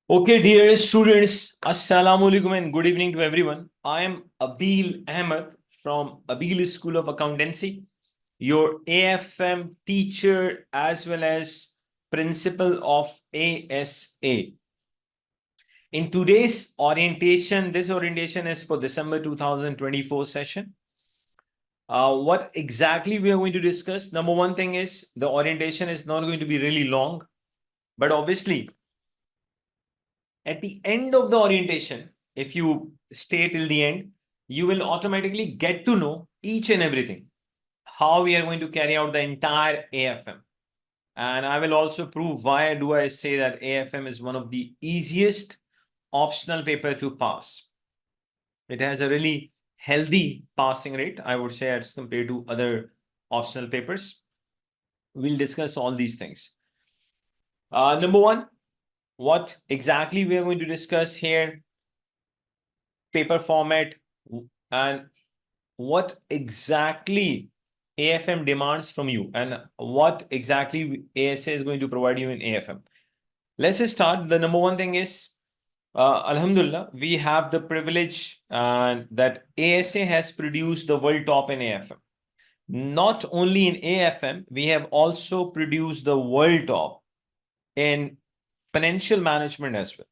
Okay, dear students, Assalamu alaikum and good evening to everyone. I am Abeel Ahmed from Abeel School of Accountancy, your AFM teacher as well as principal of ASA. In today's orientation, this orientation is for December 2024 session. What exactly we are going to discuss? Number one thing is the orientation is not going to be really long, but obviously at the end of the orientation, if you stay till the end, you will automatically get to know each and everything, how we are going to carry out the entire AFM. And I will also prove why do I say that AFM is one of the easiest optional paper to pass. It has a really healthy passing rate, I would say, as compared to other optional papers. We'll discuss all these things. Number one, what exactly we are going to discuss here, paper format, and what exactly AFM demands from you and what exactly ASA is going to provide you in AFM. Let's just start. The number one thing is, Alhamdulillah, we have the privilege that ASA has produced the world top in AFM. Not only in AFM, we have also produced the world top in financial management as well.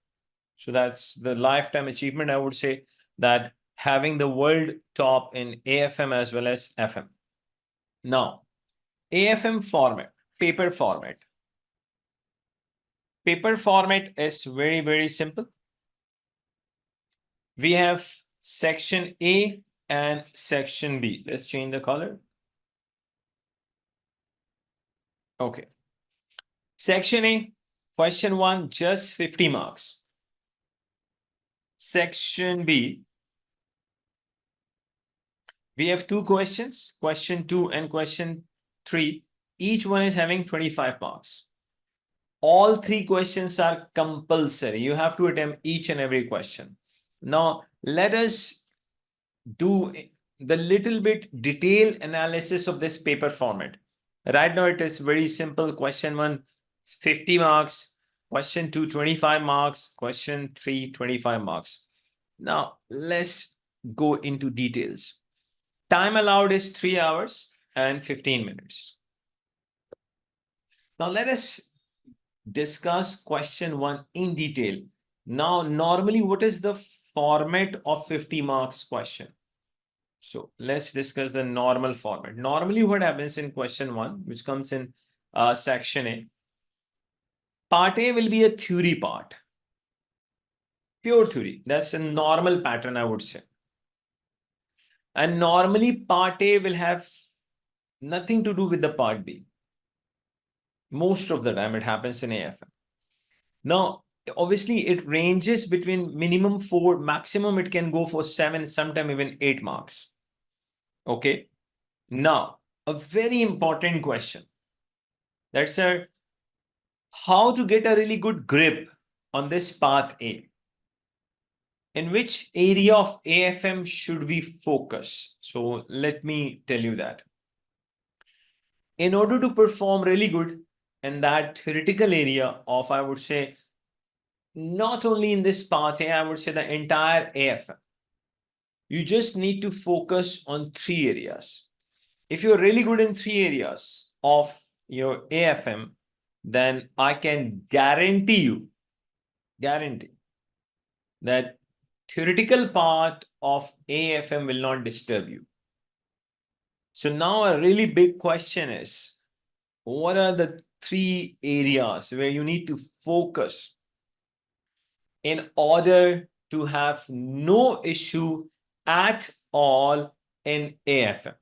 So that's the lifetime achievement, I would say, that having the world top in AFM as well as FM. Now, AFM format, paper format. Paper format is very, very simple. We have section A and section B. Let's change the color. Okay. Section A, question 1, just 50 marks. Section B, we have two questions, question 2 and question 3. Each one is having 25 marks. All three questions are compulsory. You have to attempt each and every question. Now, let us do the little bit detailed analysis of this paper format. Right now, it is very simple. Question 1, 50 marks. Question 2, 25 marks. Question 3, 25 marks. Now, let's go into details. Time allowed is 3 hours and 15 minutes. Now, let us discuss question 1 in detail. Now, normally, what is the format of 50 marks question? So let's discuss the normal format. Normally, what happens in question 1, which comes in section A, part A will be a theory part, pure theory. That's a normal pattern, I would say. And normally, part A will have nothing to do with the part B. Most of the time, it happens in AFM. Now, obviously, it ranges between minimum 4, maximum it can go for 7, sometimes even 8 marks. Okay. Now, a very important question. That's how to get a really good grip on this part A. In which area of AFM should we focus? So let me tell you that. In order to perform really good in that theoretical area of, I would say, not only in this part A, I would say the entire AFM, you just need to focus on 3 areas. If you're really good in 3 areas of your AFM, then I can guarantee that theoretical part of AFM will not disturb you. So now a really big question is, what are the 3 areas where you need to focus in order to have no issue at all in AFM?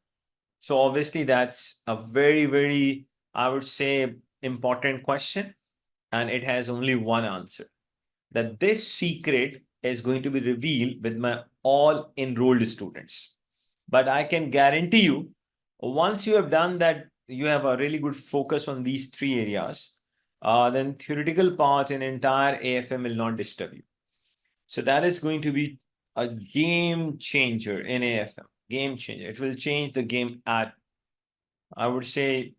So obviously that's a very, very, I would say, important question. And it has only one answer. That this secret is going to be revealed with my all enrolled students. But I can guarantee you, once you have done that, you have a really good focus on these 3 areas, then theoretical part in entire AFM will not disturb you. So that is going to be a game changer in AFM. Game changer. It will change the game at, I would say,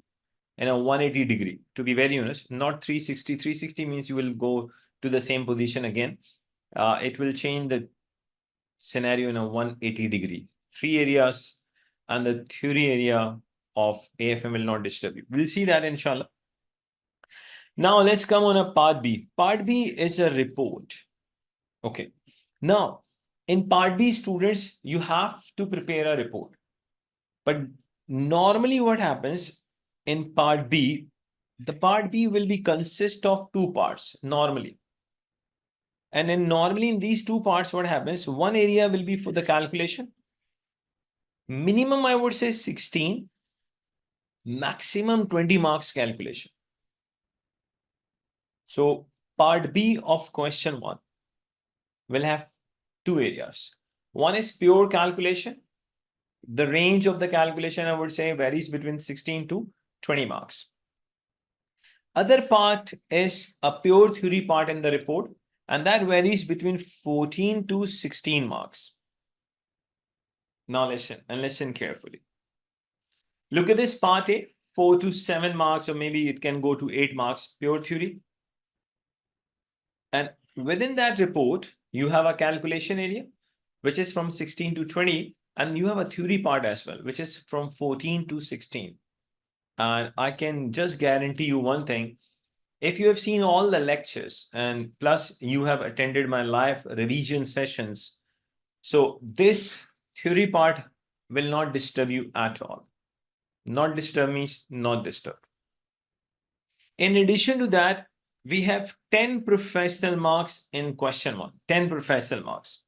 in a 180 degree, to be very honest, not 360. 360 means you will go to the same position again. It will change the scenario in a 180 degree. 3 areas and the theory area of AFM will not disturb you. We'll see that inshallah. Now let's come on a part B. Part B is a report. Okay. Now, in part B, students, you have to prepare a report. But normally what happens in part B, the part B will be consist of 2 parts normally. And then normally in these 2 parts, what happens? One area will be for the calculation. Minimum, I would say 16, maximum 20 marks calculation. So part B of question 1 will have 2 areas. One is pure calculation. The range of the calculation, I would say, varies between 16 to 20 marks. Other part is a pure theory part in the report, and that varies between 14 to 16 marks. Now listen, and listen carefully. Look at this part A, 4 to 7 marks, or maybe it can go to 8 marks, pure theory. And within that report, you have a calculation area, which is from 16 to 20, and you have a theory part as well, which is from 14 to 16. And I can just guarantee you one thing. If you have seen all the lectures and plus you have attended my live revision sessions, so this theory part will not disturb you at all. Not disturb means not disturb. In addition to that, we have 10 professional marks in question 1, 10 professional marks.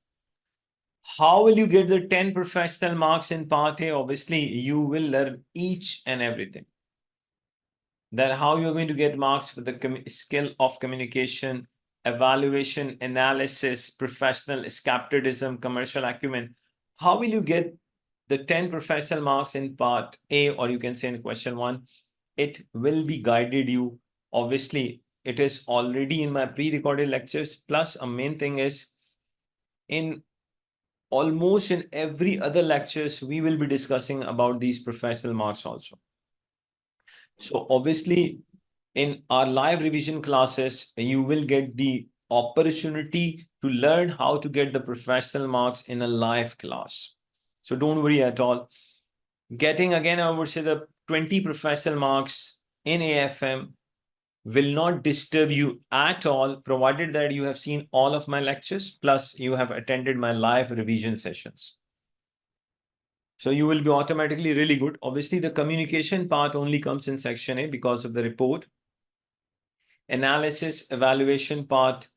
How will you get the 10 professional marks in part A? Obviously, you will learn each and everything. Then how you're going to get marks for the skill of communication, evaluation, analysis, professional skepticism, commercial acumen. How will you get the 10 professional marks in part A, or you can say in question 1? It will be guided you. Obviously, it is already in my pre-recorded lectures. Plus, a main thing is in almost in every other lectures, we will be discussing about these professional marks also. So obviously, in our live revision classes, you will get the opportunity to learn how to get the professional marks in a live class. So don't worry at all. Getting again, I would say the 20 professional marks in AFM will not disturb you at all, provided that you have seen all of my lectures, plus you have attended my live revision sessions. So you will be automatically really good. Obviously, the communication part only comes in section A because of the report. Analysis, evaluation part,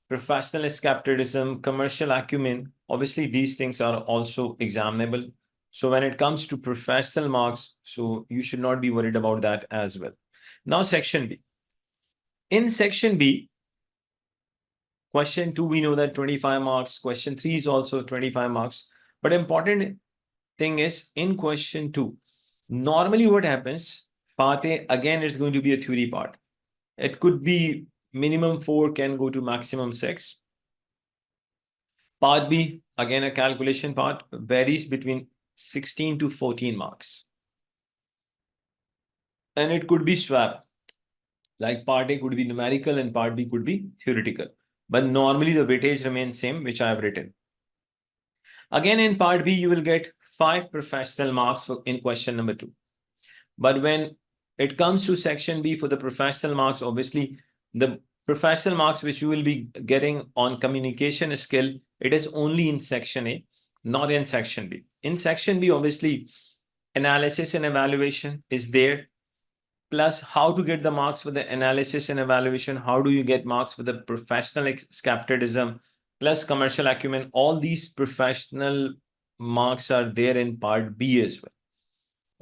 professional skepticism, commercial acumen. Obviously, these things are also examinable. So when it comes to professional marks, so you should not be worried about that as well. Now, section B. In section B, question 2, we know that 25 marks. Question 3 is also 25 marks. But important thing is in question 2, normally what happens, part A, again, it's going to be a theory part. It could be minimum 4, can go to maximum 6. Part B, again, a calculation part, varies between 16 to 14 marks. And it could be swap. Like part A could be numerical and part B could be theoretical. But normally the weightage remains same, which I have written. Again, in part B, you will get 5 professional marks in question number 2. But when it comes to section B for the professional marks, obviously the professional marks which you will be getting on communication skill, it is only in section A, not in section B. In section B, obviously, analysis and evaluation is there. Plus, how to get the marks for the analysis and evaluation, how do you get marks for the professional skepticism, plus commercial acumen. All these professional marks are there in part B as well.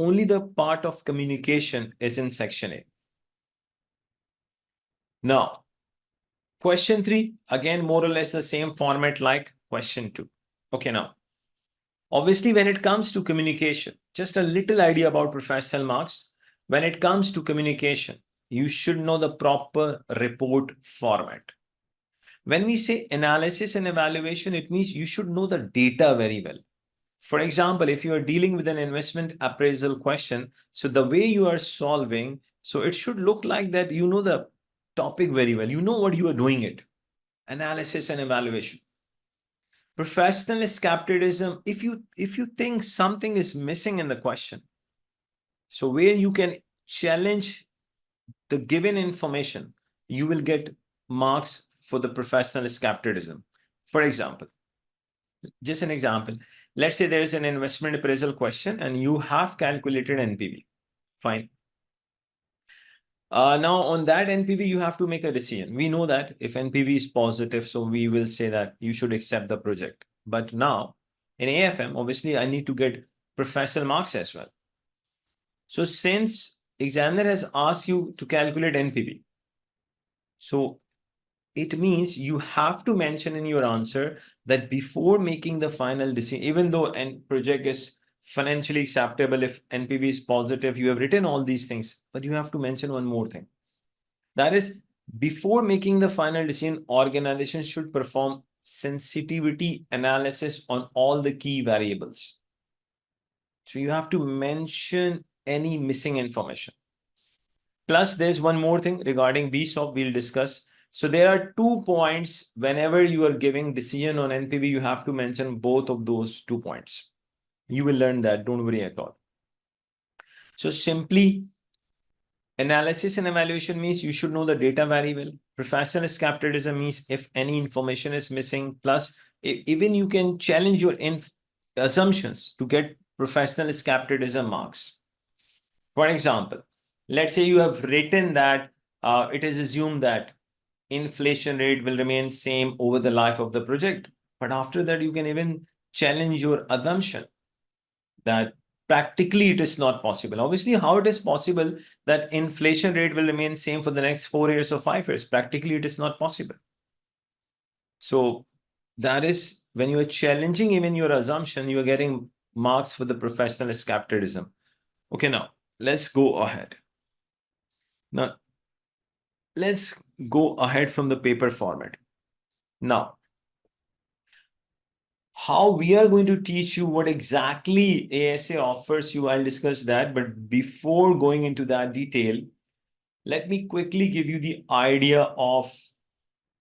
Only the part of communication is in section A. Now, question 3, again, more or less the same format like question 2. Okay, now, obviously, when it comes to communication, just a little idea about professional marks. When it comes to communication, you should know the proper report format. When we say analysis and evaluation, it means you should know the data very well. For example, if you are dealing with an investment appraisal question, so the way you are solving, so it should look like that you know the topic very well. You know what you are doing it. analysis and evaluation. Professional skepticism, if you think something is missing in the question, so where you can challenge the given information, you will get marks for the professional skepticism. For example, just an example, let's say there is an investment appraisal question and you have calculated NPV. Fine. Now on that NPV, you have to make a decision. We know that if NPV is positive, so we will say that you should accept the project. But now in AFM, obviously I need to get professional marks as well. So since examiner has asked you to calculate NPV, so it means you have to mention in your answer that before making the final decision, even though a project is financially acceptable, if NPV is positive, you have written all these things, but you have to mention one more thing. That is, before making the final decision, organizations should perform sensitivity analysis on all the key variables. So you have to mention any missing information. Plus, there's one more thing regarding BSOP we'll discuss. So there are 2 points whenever you are giving decision on NPV, you have to mention both of those 2 points. You will learn that, don't worry at all. So simply, analysis and evaluation means you should know the data very well. Professional skepticism means if any information is missing, plus even you can challenge your assumptions to get professional skepticism marks. For example, let's say you have written that it is assumed that inflation rate will remain same over the life of the project. But after that, you can even challenge your assumption that practically it is not possible. Obviously, how it is possible that inflation rate will remain same for the next 4 years or 5 years? Practically, it is not possible. So that is when you are challenging even your assumption, you are getting marks for the professional skepticism. Okay, now let's go ahead. Now, let's go ahead from the paper format. Now, how we are going to teach you what exactly ASA offers you, I'll discuss that. But before going into that detail, let me quickly give you the idea of,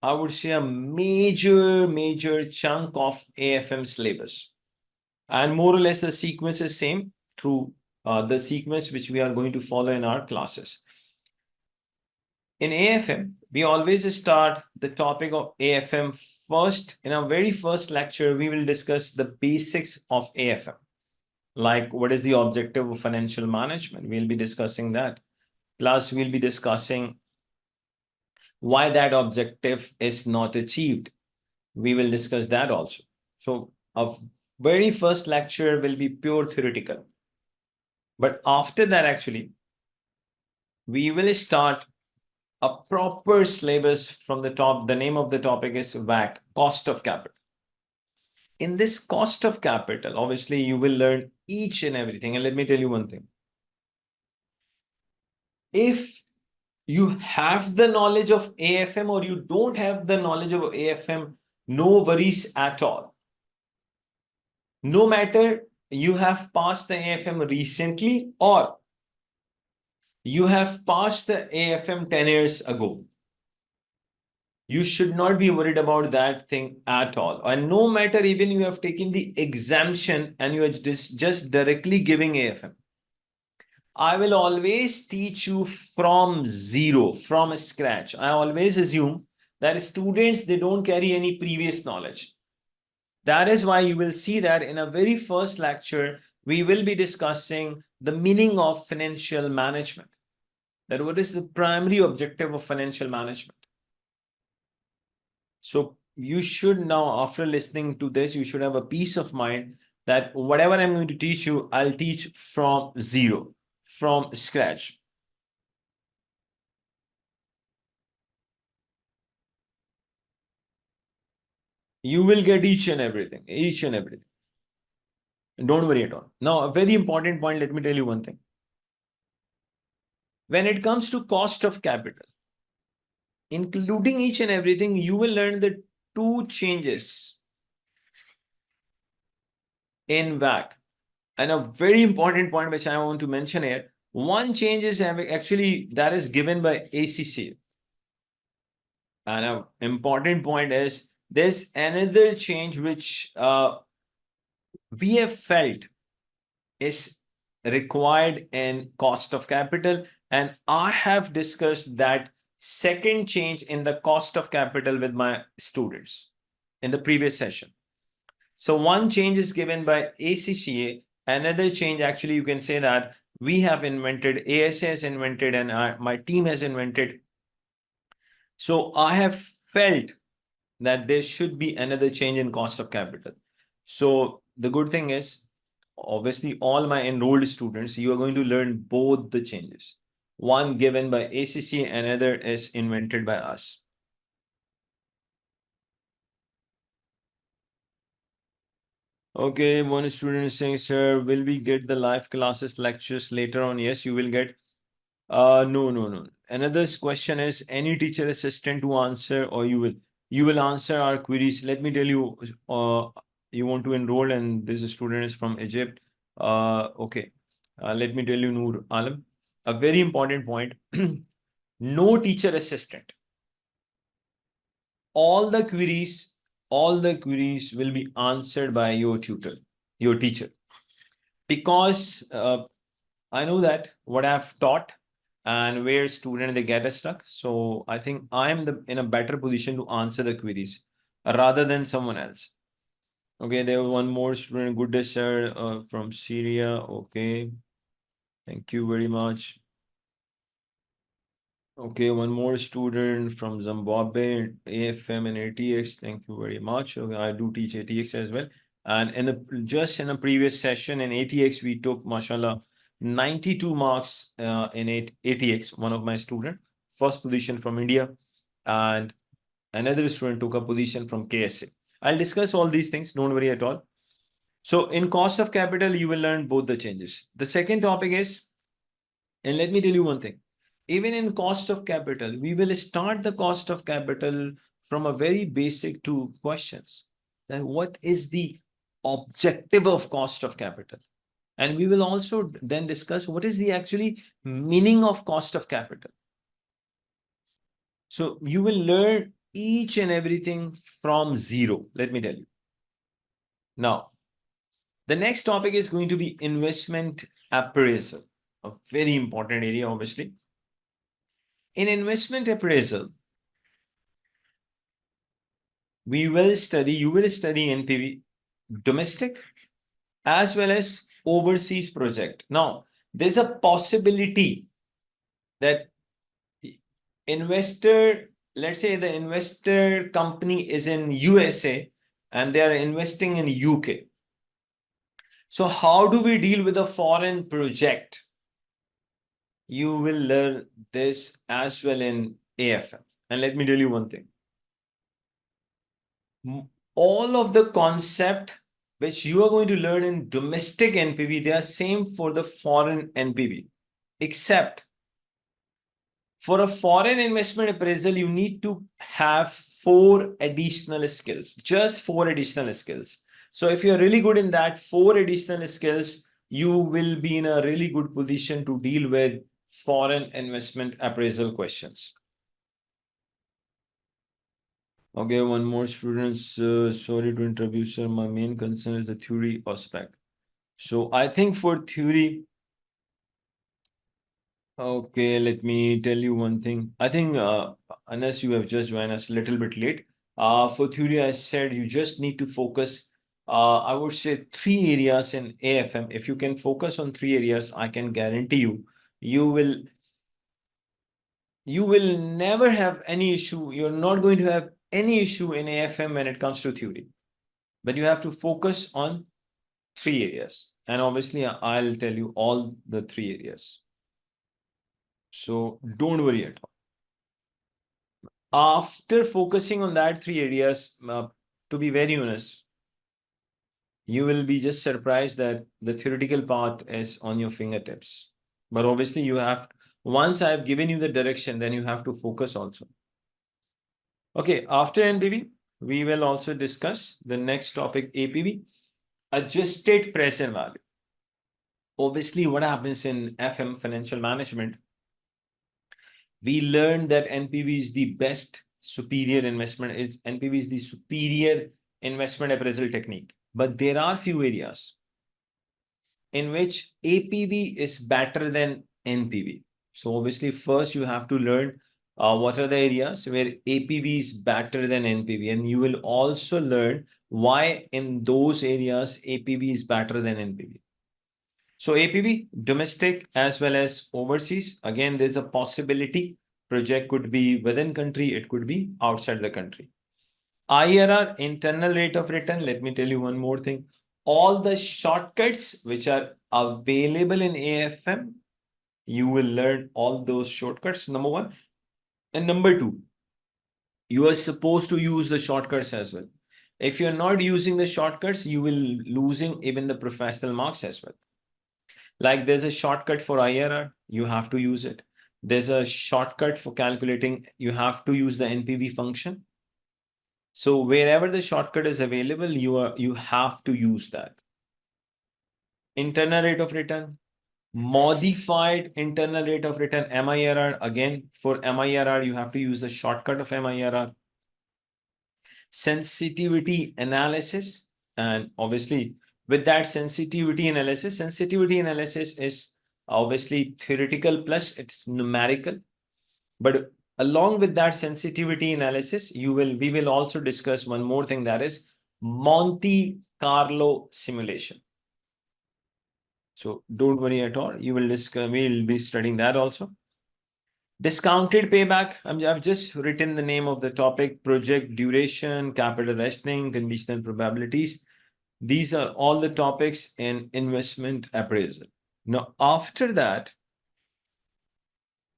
I would say, a major chunk of AFM syllabus. And more or less the sequence is same through the sequence which we are going to follow in our classes. In AFM, we always start the topic of AFM first. In our very first lecture, we will discuss the basics of AFM. Like what is the objective of financial management? We'll be discussing that. Plus, we'll be discussing why that objective is not achieved. We will discuss that also. So our very first lecture will be pure theoretical. But after that, actually, we will start a proper syllabus from the top. The name of the topic is WAC, cost of capital. In this cost of capital, obviously, you will learn each and everything. And let me tell you one thing. If you have the knowledge of AFM or you don't have the knowledge of AFM, no worries at all. No matter you have passed the AFM recently or you have passed the AFM 10 years ago, you should not be worried about that thing at all. And no matter even you have taken the exemption and you are just directly giving AFM, I will always teach you from zero, from scratch. I always assume that students, they don't carry any previous knowledge. That is why you will see that in a very first lecture, we will be discussing the meaning of financial management. That what is the primary objective of financial management. So you should now, after listening to this, you should have a peace of mind that whatever I'm going to teach you, I'll teach from zero, from scratch. You will get each and everything. Don't worry at all. Now, a very important point, let me tell you one thing. When it comes to cost of capital, including each and everything, you will learn the 2 changes in WAC. And a very important point which I want to mention here, one change is actually that is given by ACCA. And an important point is there's another change which we have felt is required in cost of capital. And I have discussed that second change in the cost of capital with my students in the previous session. So one change is given by ACCA. Another change, actually, you can say that we have invented, ASA has invented, and my team has invented. So I have felt that there should be another change in cost of capital. So the good thing is, obviously, all my enrolled students, you are going to learn both the changes. One given by ACCA, another is invented by us. Okay, one student is saying, sir, will we get the live classes lectures later on? Yes, you will get. No. Another question is, any teacher assistant to answer, or you will answer our queries. Let me tell you, you want to enroll and this student is from Egypt. Okay. Let me tell you, Noor Alam, a very important point. No teacher assistant. All the queries will be answered by your tutor, your teacher. Because I know that what I've taught and where student they get stuck. So I think I'm in a better position to answer the queries rather than someone else. Okay, there was one more student, good day, sir, from Syria. Okay, thank you very much. Okay, one more student from Zimbabwe, AFM and ATX. Thank you very much. Okay, I do teach ATX as well. And just in a previous session in ATX, we took, mashallah, 92 marks in ATX, one of my student, first position from India, and another student took a position from KSA. I'll discuss all these things, don't worry at all. So in cost of capital, you will learn both the changes. The second topic is, and let me tell you one thing, even in cost of capital, we will start the cost of capital from a very basic two questions. Then what is the objective of cost of capital? And we will also then discuss what is the actually meaning of cost of capital. So you will learn each and everything from zero, let me tell you. Now, the next topic is going to be investment appraisal, a very important area, obviously. In investment appraisal, you will study NPV, domestic as well as overseas project. Now, there's a possibility that investor, let's say the investor company is in USA and they are investing in UK. So how do we deal with a foreign project? You will learn this as well in AFM. And let me tell you one thing. All of the concept which you are going to learn in domestic NPV, they are same for the foreign NPV, except for a foreign investment appraisal, you need to have 4 additional skills, just 4 additional skills. So if you're really good in that 4 additional skills, you will be in a really good position to deal with foreign investment appraisal questions. Okay, one more students. Sorry to interrupt you, sir. My main concern is the theory aspect. So I think for theory, okay, let me tell you one thing. I think unless you have just joined us a little bit late, for theory, I said you just need to focus. I would say 3 areas in AFM. If you can focus on 3 areas, I can guarantee you, you will never have any issue. You're not going to have any issue in AFM when it comes to theory. But you have to focus on 3 areas. And obviously, I'll tell you all the 3 areas. So don't worry at all. After focusing on that 3 areas, to be very honest, you will be just surprised that the theoretical part is on your fingertips. But obviously, you have, once I've given you the direction, then you have to focus also. Okay, after NPV, we will also discuss the next topic, APV, adjusted present value. Obviously, what happens in FM, financial management, we learned that NPV is the best superior investment is NPV is the superior investment appraisal technique. But there are few areas in which APV is better than NPV. So obviously, first you have to learn what are the areas where APV is better than NPV, and you will also learn why in those areas APV is better than NPV. So APV, domestic as well as overseas. Again, there's a possibility project could be within country, it could be outside the country. IRR, internal rate of return. Let me tell you one more thing. All the shortcuts which are available in AFM, you will learn all those shortcuts, number one. And number two, you are supposed to use the shortcuts as well. If you're not using the shortcuts, you will losing even the professional marks as well. Like there's a shortcut for IRR, you have to use it. There's a shortcut for calculating, you have to use the NPV function. So wherever the shortcut is available, you have to use that. Internal rate of return, modified internal rate of return, MIRR. Again, for MIRR, you have to use the shortcut of MIRR. Sensitivity analysis, and obviously with that sensitivity analysis is obviously theoretical plus it's numerical. But along with that sensitivity analysis, we will also discuss one more thing, that is Monte Carlo simulation. So don't worry at all. We'll be studying that also. Discounted payback. I've just written the name of the topic: project duration, capital rationing, conditional probabilities. These are all the topics in investment appraisal. Now, after that,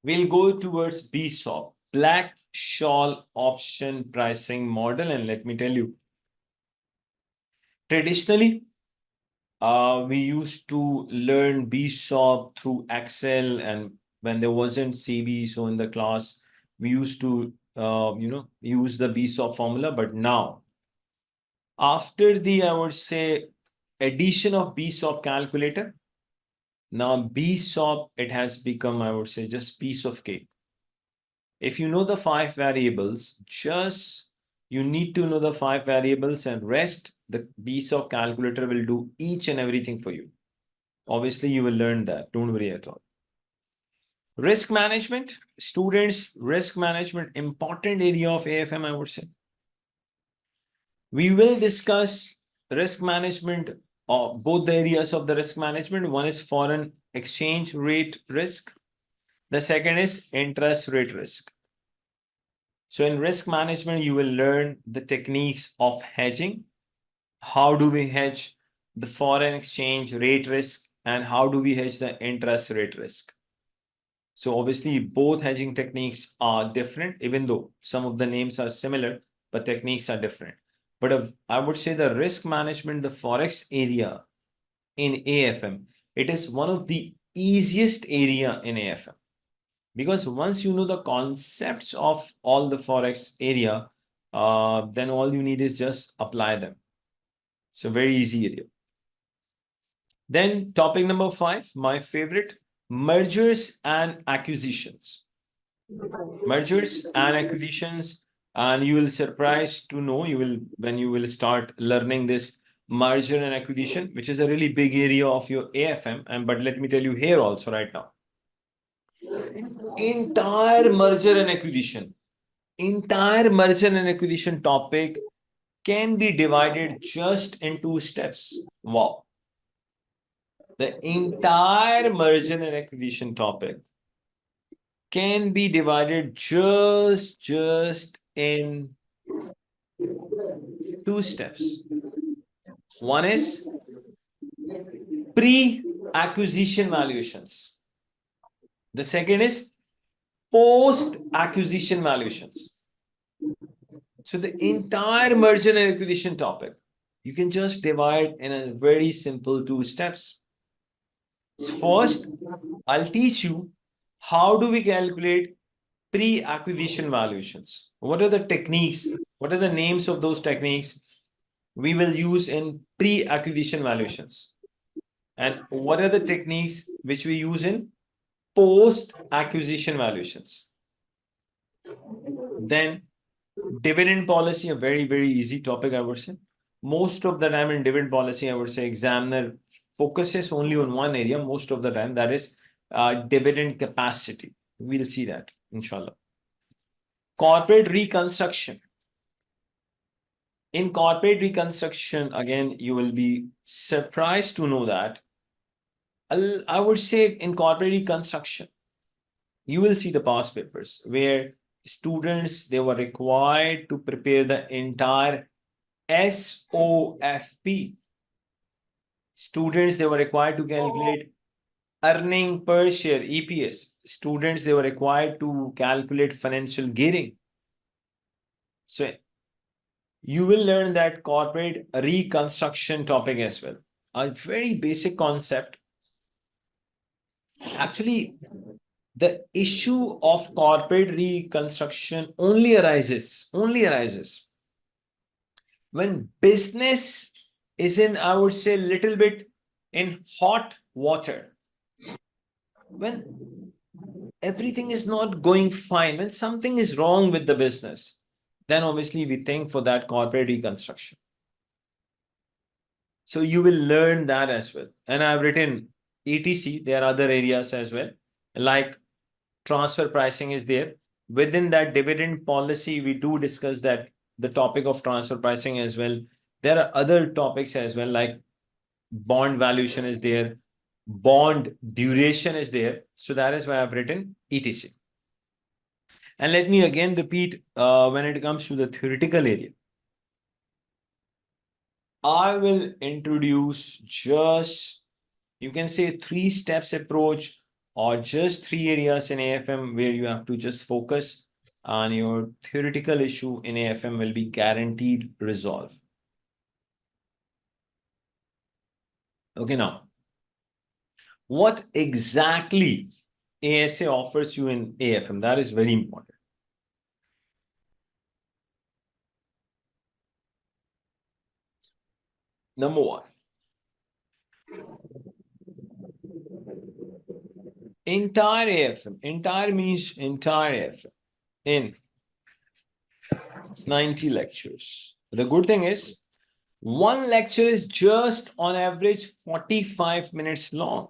we'll go towards BSOP, Black Shawl Option Pricing Model. And let me tell you, traditionally, we used to learn BSOP through Excel, and when there wasn't CB, so in the class, we used to, use the BSOP formula. But now, after the, I would say, addition of BSOP calculator, now BSOP, it has become, I would say, just piece of cake. If you know the 5 variables, you need to know the 5 variables, and rest, the BSOP calculator will do each and everything for you. Obviously, you will learn that. Don't worry at all. Risk management. Students, risk management, important area of AFM, I would say. We will discuss risk management, both the areas of the risk management. One is foreign exchange rate risk. The second is interest rate risk. So in risk management, you will learn the techniques of hedging. How do we hedge the foreign exchange rate risk, and how do we hedge the interest rate risk? So obviously, both hedging techniques are different, even though some of the names are similar, but techniques are different. But I would say the risk management, the Forex area in AFM, it is one of the easiest area in AFM. Because once you know the concepts of all the Forex area, then all you need is just apply them. So very easy area. Then topic number 5, my favorite, mergers and acquisitions. Mergers and acquisitions, and you will surprised to know, when you will start learning this merger and acquisition, which is a really big area of your AFM. But let me tell you here also right now, entire merger and acquisition topic can be divided just in 2 steps. Wow. The entire merger and acquisition topic can be divided just in 2 steps. One is pre-acquisition valuations. The second is post-acquisition valuations. So the entire merger and acquisition topic, you can just divide in a very simple 2 steps. First, I'll teach you how do we calculate pre-acquisition valuations. What are the techniques? What are the names of those techniques we will use in pre-acquisition valuations? And what are the techniques which we use in post-acquisition valuations? Then Dividend policy, a very, very easy topic, I would say. Most of the time in dividend policy, I would say examiner focuses only on one area most of the time, that is dividend capacity. We'll see that, inshallah. Corporate reconstruction. In corporate reconstruction, again, you will be surprised to know that I would say in corporate reconstruction, you will see the past papers where students, they were required to prepare the entire SOFP. Students, they were required to calculate earning per share, EPS. Students, they were required to calculate financial gearing. So you will learn that corporate reconstruction topic as well. A very basic concept. Actually, the issue of corporate reconstruction only arises when business is in, I would say, little bit in hot water. When everything is not going fine, when something is wrong with the business, then obviously we think for that corporate reconstruction. So you will learn that as well. And I've written ETC, there are other areas as well, like transfer pricing is there. Within that dividend policy, we do discuss that the topic of transfer pricing as well. There are other topics as well, like bond valuation is there, bond duration is there. So that is why I've written ETC. And let me again repeat, when it comes to the theoretical area, I will introduce just, you can say, 3 steps approach or just 3 areas in AFM where you have to just focus on your theoretical issue in AFM will be guaranteed resolve. Okay, now, what exactly ASA offers you in AFM? That is very important. Number 1. Entire AFM. Entire means entire AFM in 90 lectures. The good thing is, one lecture is just on average 45 minutes long.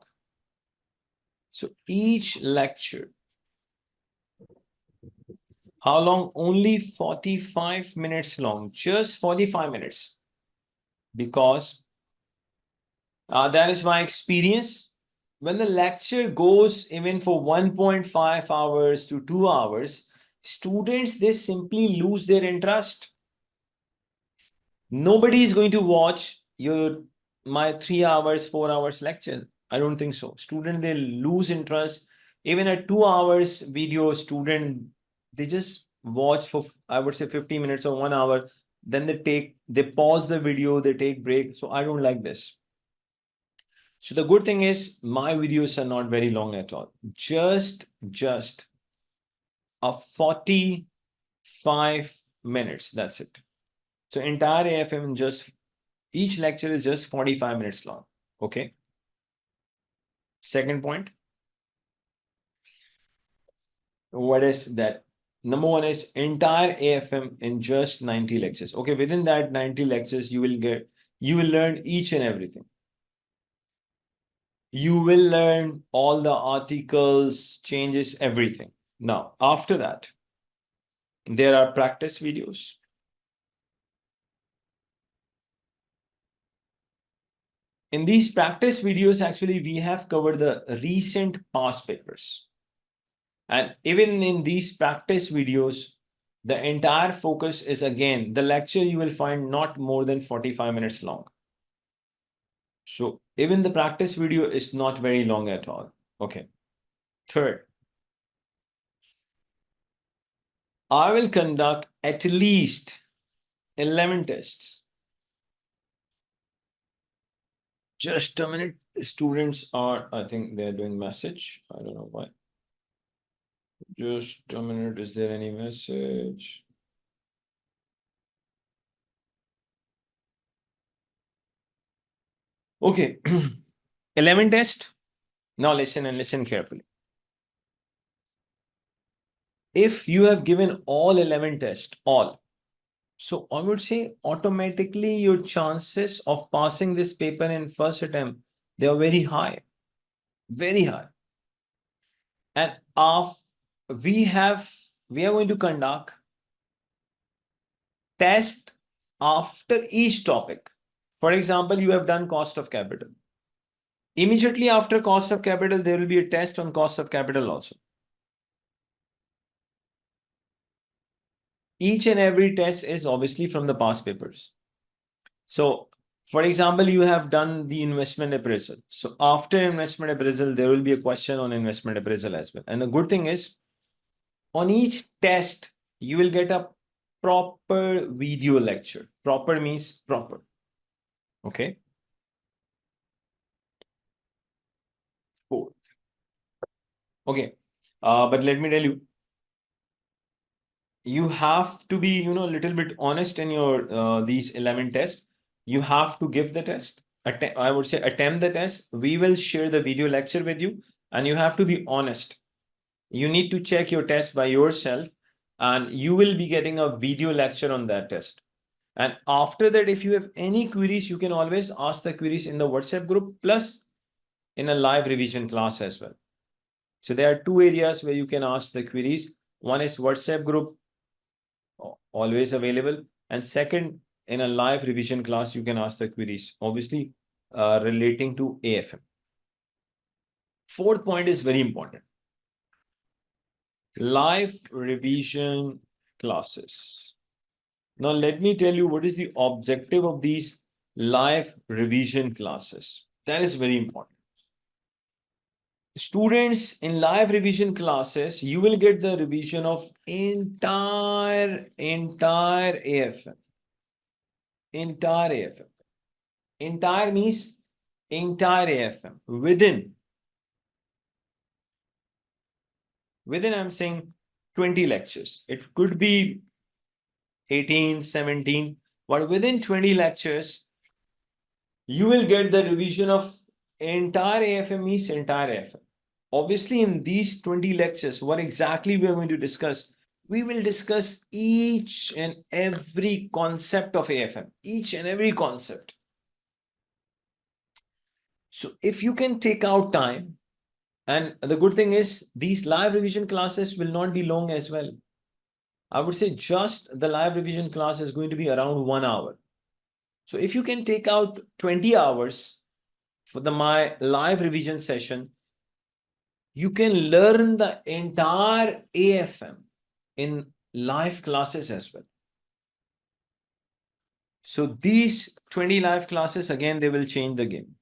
So each lecture, how long? Only 45 minutes long, just 45 minutes. Because that is my experience. When the lecture goes even for 1.5 hours to 2 hours, students, they simply lose their interest. Nobody is going to watch my 3 hours, 4 hours lecture. I don't think so. Student, they lose interest. Even a 2 hours video, student, they just watch for, I would say, 50 minutes or 1 hour. Then they pause the video, they take break. So I don't like this. So the good thing is my videos are not very long at all. Just a 45 minutes. That's it. So entire AFM, just each lecture is just 45 minutes long. Okay. Second point. What is that? Number 1 is entire AFM in just 90 lectures. Okay, within that 90 lectures, you will learn each and everything. You will learn all the articles, changes, everything. Now, after that, there are practice videos. In these practice videos, actually, we have covered the recent past papers. And even in these practice videos, the entire focus is, again, the lecture you will find not more than 45 minutes long. So even the practice video is not very long at all. Okay. Third, I will conduct at least 11 tests. Just a minute. Students are, I think they're doing message. I don't know why. Just a minute. Is there any message? Okay. 11 test. Now listen and listen carefully. If you have given all 11 tests, all, So I would say automatically your chances of passing this paper in first attempt, they are very high, very high. And we are going to conduct test after each topic. For example, you have done cost of capital. Immediately after cost of capital, there will be a test on cost of capital also. Each and every test is obviously from the past papers. So, for example, you have done the investment appraisal. So after investment appraisal, there will be a question on investment appraisal as well. And the good thing is, on each test, you will get a proper video lecture. Proper means proper. Okay. Cool. Okay. But let me tell you, you have to be, a little bit honest in your these 11 tests. You have to give the test. I would say attempt the test. We will share the video lecture with you, and you have to be honest. You need to check your test by yourself, and you will be getting a video lecture on that test. And after that, if you have any queries, you can always ask the queries in the WhatsApp group, plus in a live revision class as well. So there are two areas where you can ask the queries. One is WhatsApp group, always available. And second, in a live revision class, you can ask the queries, obviously relating to AFM. Fourth point is very important. Live revision classes. Now, let me tell you what is the objective of these live revision classes. That is very important. Students, in live revision classes, you will get the revision of entire AFM. Entire AFM. Entire means entire AFM. Within I'm saying 20 lectures. It could be 18, 17, but within 20 lectures, you will get the revision of entire AFM means entire AFM. Obviously, in these 20 lectures, what exactly we are going to discuss? We will discuss each and every concept of AFM, each and every concept. So if you can take out time, and the good thing is these live revision classes will not be long as well. I would say just the live revision class is going to be around 1 hour. So if you can take out 20 hours for my live revision session, you can learn the entire AFM in live classes as well. So these 20 live classes, again, they will change the game.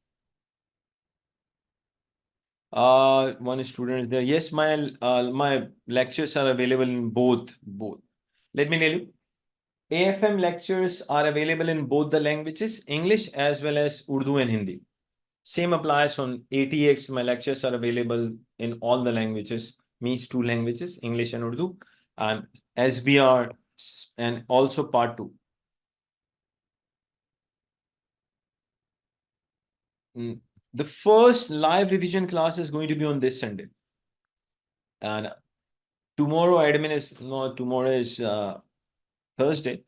One student is there. Yes, my lectures are available in both. Let me tell you, AFM lectures are available in both the languages, English as well as Urdu and Hindi. Same applies on ATX. My lectures are available in all the languages, means two languages, English and Urdu, and SBR, and also part 2. The first live revision class is going to be on this Sunday. And tomorrow tomorrow is Thursday.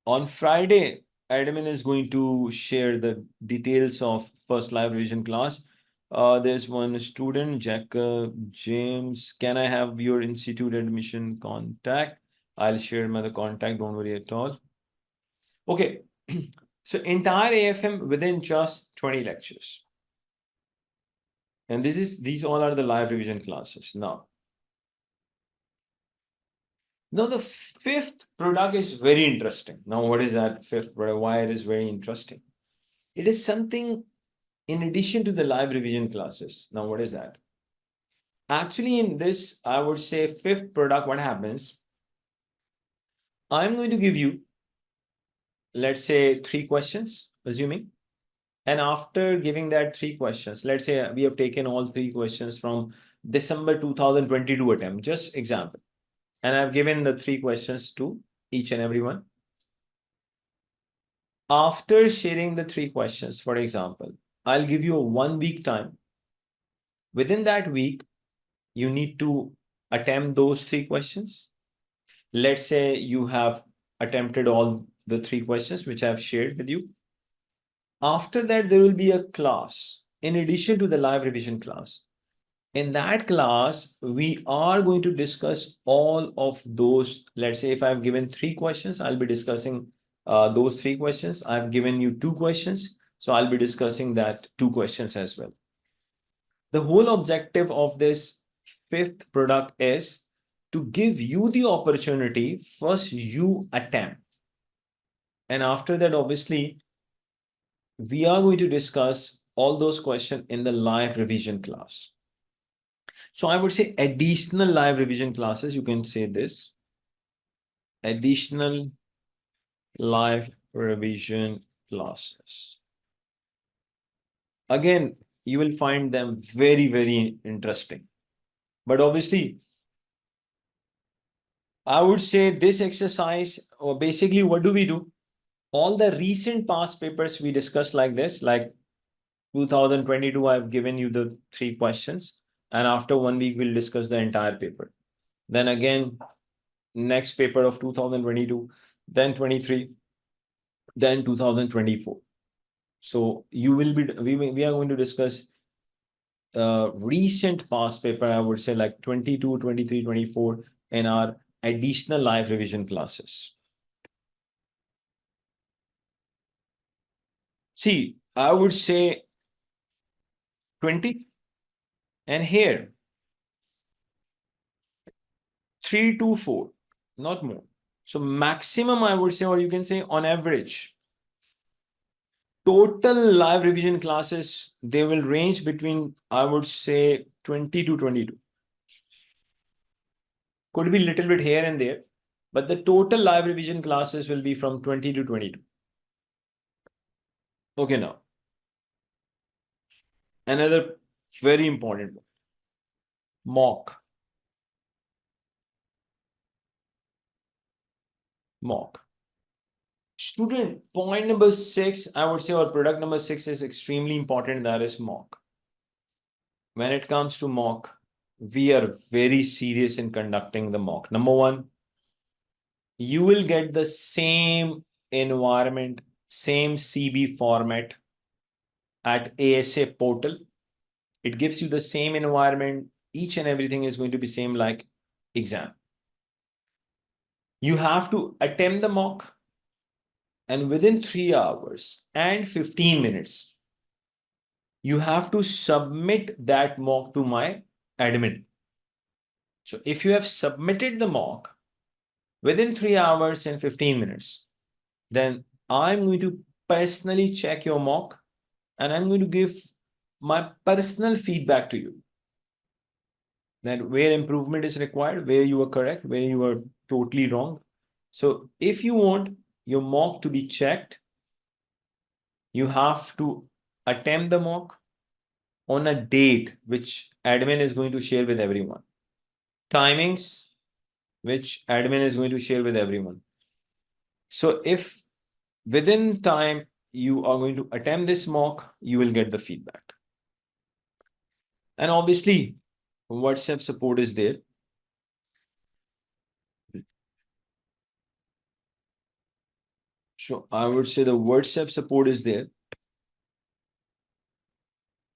On Friday, admin is going to share the details of first live revision class. There's one student, Jacob James. Can I have your institute admission contact? I'll share my contact, don't worry at all. Okay, so entire AFM within just 20 lectures. And these all are the live revision classes. Now the fifth product is very interesting. Now, what is that fifth product? Why it is very interesting? It is something in addition to the live revision classes. Now, what is that? Actually, in this, I would say fifth product, what happens? I'm going to give you, let's say, 3 questions, assuming. And after giving that 3 questions, let's say we have taken all 3 questions from December 2022 attempt, just example. And I've given the 3 questions to each and every one. After sharing the 3 questions, for example, I'll give you a 1 week time. Within that week, you need to attempt those 3 questions. Let's say you have attempted all the 3 questions which I've shared with you. After that, there will be a class in addition to the live revision class. In that class, we are going to discuss all of those. Let's say if I've given 3 questions, I'll be discussing those 3 questions. I've given you 2 questions, so I'll be discussing that 2 questions as well. The whole objective of this 5th product is to give you the opportunity, first you attempt. And after that, obviously, we are going to discuss all those questions in the live revision class. So I would say additional live revision classes, you can say this, additional live revision classes. Again, you will find them very, very interesting. But obviously, I would say this exercise, or basically what do we do? All the recent past papers we discussed like this, like 2022, I've given you the 3 questions. And after 1 week, we'll discuss the entire paper. Then again, next paper of 2022, then 23, then 2024. So you will be, we are going to discuss recent past paper, I would say like 22, 23, 24 in our additional live revision classes. See, I would say 20 and here 3 to 4, not more. So maximum, I would say, or you can say on average, total live revision classes, they will range between, I would say, 20 to 22. Could be a little bit here and there, but the total live revision classes will be from 20 to 22. Okay, now. Another very important one. Mock. Mock. Student, point number 6, I would say, or product number 6 is extremely important. That is mock. When it comes to mock, we are very serious in conducting the mock. Number 1, you will get the same environment, same CB format at ASA portal. It gives you the same environment. Each and everything is going to be same like exam. You have to attempt the mock, and within 3 hours and 15 minutes, you have to submit that mock to my admin. So if you have submitted the mock within 3 hours and 15 minutes, then I'm going to personally check your mock and I'm going to give my personal feedback to you. That where improvement is required, where you are correct, where you are totally wrong. So if you want your mock to be checked, you have to attempt the mock on a date which admin is going to share with everyone. Timings which admin is going to share with everyone. So if within time you are going to attempt this mock, you will get the feedback. And obviously, WhatsApp support is there. So I would say the WhatsApp support is there.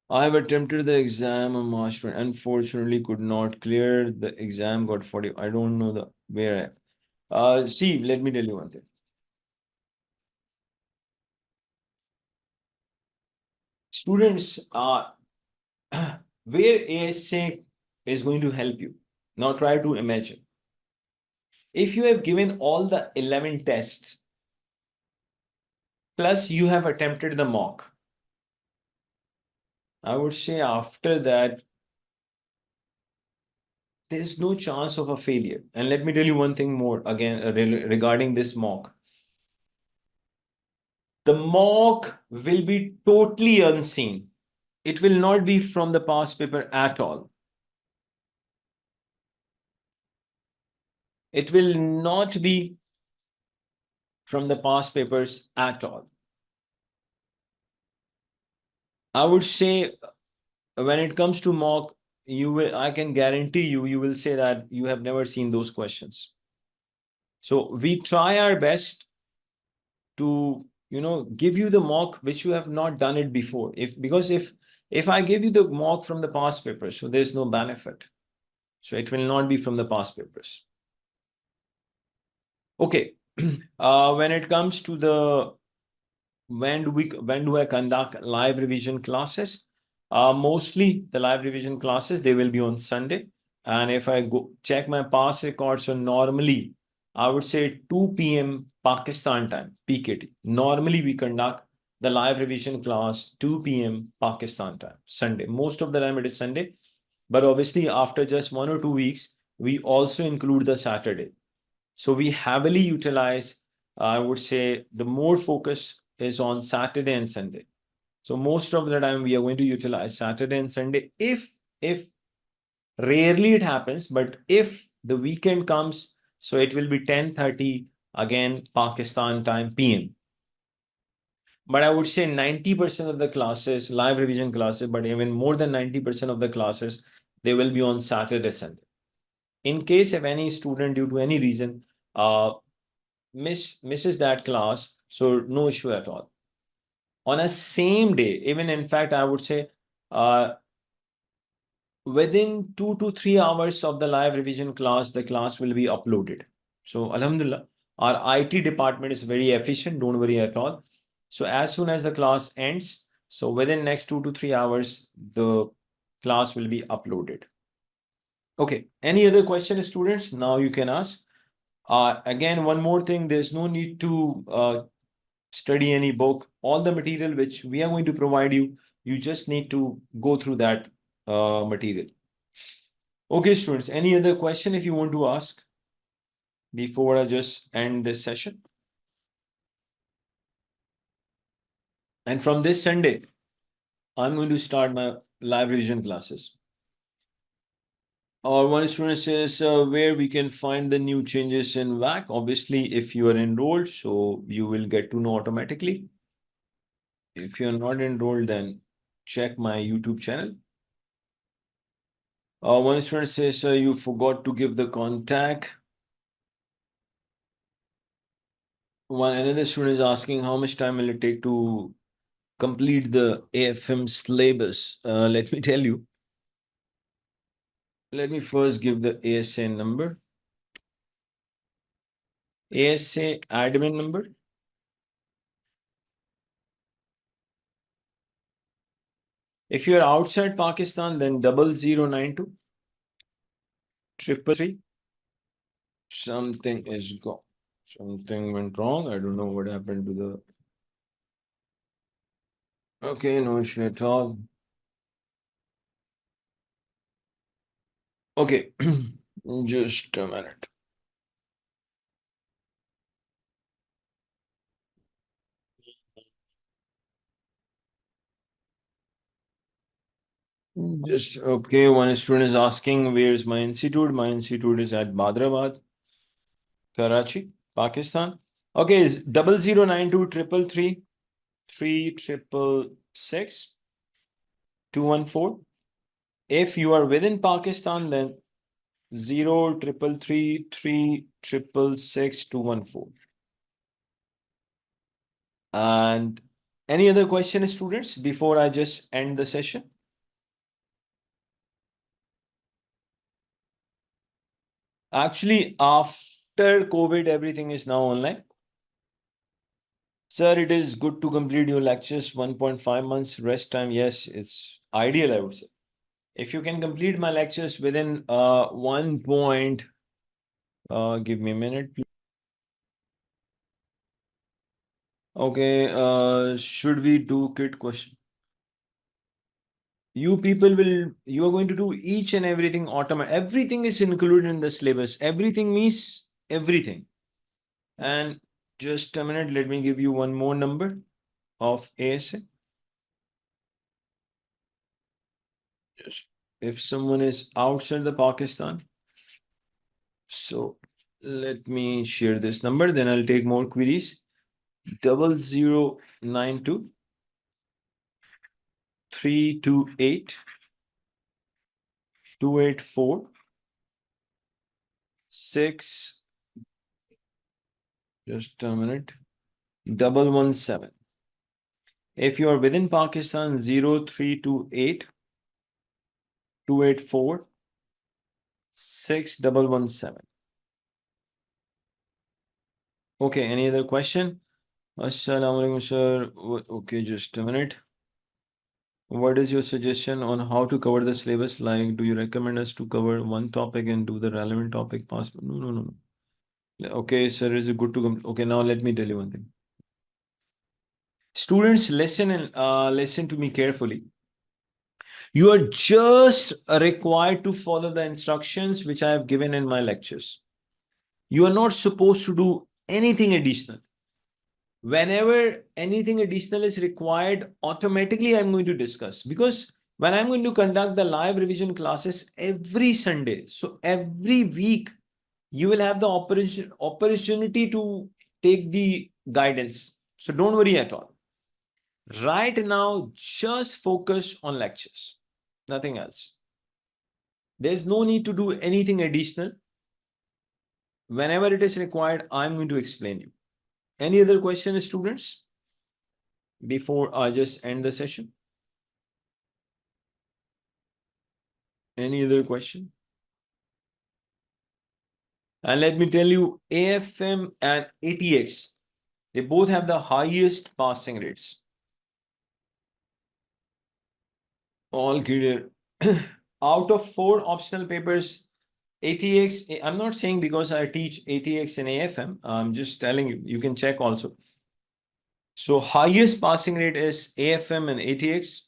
I have attempted the exam on March 20. Unfortunately, could not clear the exam. Got 40. I don't know the where. See, let me tell you one thing. Students are where ASA is going to help you. Now try to imagine. If you have given all the 11 tests, plus you have attempted the mock, I would say after that, there's no chance of a failure. And let me tell you one thing more again regarding this mock. The mock will be totally unseen. It will not be from the past paper at all. It will not be from the past papers at all. I would say when it comes to mock, I can guarantee you will say that you have never seen those questions. So we try our best to, give you the mock which you have not done it before. If I give you the mock from the past papers, so there's no benefit. So it will not be from the past papers. Okay. When it comes to the when do I conduct live revision classes? Mostly the live revision classes, they will be on Sunday. And if I go check my past records, so normally I would say 2 p.m. Pakistan time, PKT. Normally we conduct the live revision class 2 p.m. Pakistan time, Sunday. Most of the time it is Sunday. But obviously, after just 1 or 2 weeks, we also include the Saturday. So we heavily utilize, I would say, the more focus is on Saturday and Sunday. So most of the time we are going to utilize Saturday and Sunday. If rarely it happens, but if the weekend comes, so it will be 10:30 again Pakistan time PM. But I would say 90% of the classes, live revision classes, but even more than 90% of the classes, they will be on Saturday, Sunday. In case if any student due to any reason misses that class, so no issue at all. On a same day, even in fact, I would say within 2 to 3 hours of the live revision class, the class will be uploaded. So Alhamdulillah, our IT department is very efficient, don't worry at all. So as soon as the class ends, so within next 2 to 3 hours, the class will be uploaded. Okay, any other question, students? Now you can ask. Again, one more thing, there's no need to study any book. All the material which we are going to provide you, you just need to go through that material. Okay, students, any other question if you want to ask before I just end this session? And from this Sunday, I'm going to start my live revision classes. One student says where we can find the new changes in WAC. Obviously, if you are enrolled, so you will get to know automatically. If you're not enrolled, then check my YouTube channel. One student says you forgot to give the contact. Another student is asking how much time will it take to complete the AFM syllabus. Let me tell you. Let me first give the ASA number. ASA admin number. If you are outside Pakistan, then 0092 333. Something is gone. Something went wrong. I don't know what happened to the. Okay, no issue at all. Okay, just a minute. Just okay. One student is asking, where is my institute? My institute is at Badrabad, Karachi, Pakistan. Okay, is 0092 333 3666 214. If you are within Pakistan, then 0333 3666 214. And any other question, students, before I just end the session? Actually, after COVID, everything is now online. Sir, it is good to complete your lectures 1.5 months rest time. Yes, it's ideal, I would say. If you can complete my lectures within give me a minute, please. Okay, should we do kit question? You are going to do each and everything automatic. Everything is included in the syllabus. Everything means everything. And just a minute, let me give you one more number of ASA. Just if someone is outside the Pakistan, so let me share this number, then I'll take more queries. 0092 328 284 6 Just a minute. 117. If you are within Pakistan, 0328 284 6117. Okay, any other question? Assalamu alaikum, sir. Okay, just a minute. What is your suggestion on how to cover the syllabus? Like, do you recommend us to cover one topic and do the relevant topic past? No, no, no, no. Okay, sir, is it good to come? Okay, now let me tell you one thing. Students, listen and listen to me carefully. You are just required to follow the instructions which I have given in my lectures. You are not supposed to do anything additional. Whenever anything additional is required, automatically I'm going to discuss, because when I'm going to conduct the live revision classes every Sunday, so every week you will have the opportunity to take the guidance. So don't worry at all. Right now, just focus on lectures, nothing else. There's no need to do anything additional. Whenever it is required, I'm going to explain you. Any other questions, students, before I just end the session? Any other question? And let me tell you, AFM and ATX, they both have the highest passing rates. All clear. Out of 4 optional papers, ATX, I'm not saying because I teach ATX and AFM, I'm just telling you, you can check also. So highest passing rate is AFM and ATX,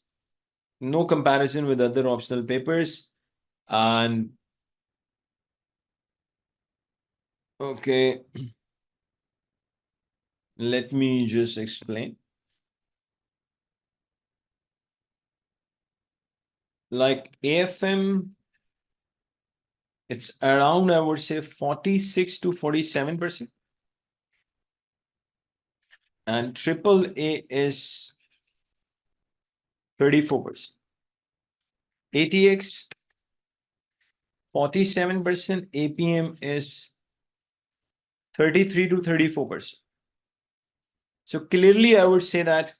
no comparison with other optional papers. And okay, let me just explain. Like AFM, it's around, I would say, 46 to 47%. And triple A is 34%. ATX 47%, APM is 33 to 34%. So clearly, I would say that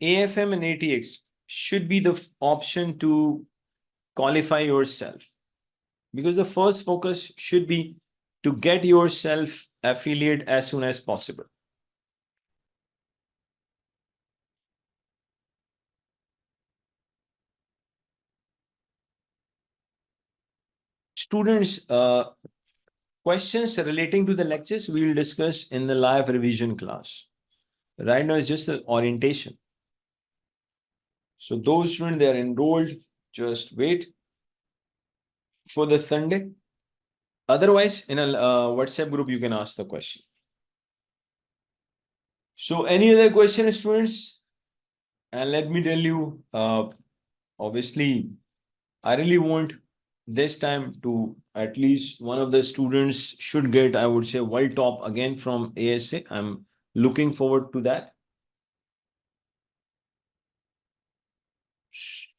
AFM and ATX should be the option to qualify yourself, because the first focus should be to get yourself affiliate as soon as possible. Students, questions relating to the lectures we will discuss in the live revision class. Right now it's just an orientation. So those students, they are enrolled, just wait for the Sunday. Otherwise, in a WhatsApp group, you can ask the question. So any other questions, students? And let me tell you, obviously, I really want this time to at least one of the students should get, I would say, world top again from ASA. I'm looking forward to that.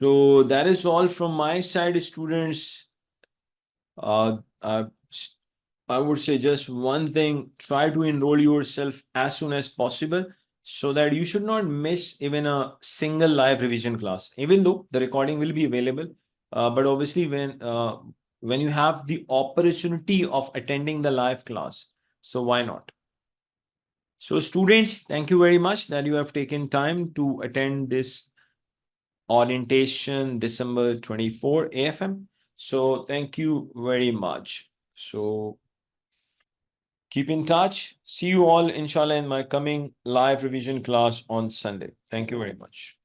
So that is all from my side, students. I would say just one thing, try to enroll yourself as soon as possible so that you should not miss even a single live revision class, even though the recording will be available. But obviously, when you have the opportunity of attending the live class, so why not? So students, thank you very much that you have taken time to attend this orientation December 24 AFM. So thank you very much. So keep in touch. See you all, inshallah, in my coming live revision class on Sunday. Thank you very much.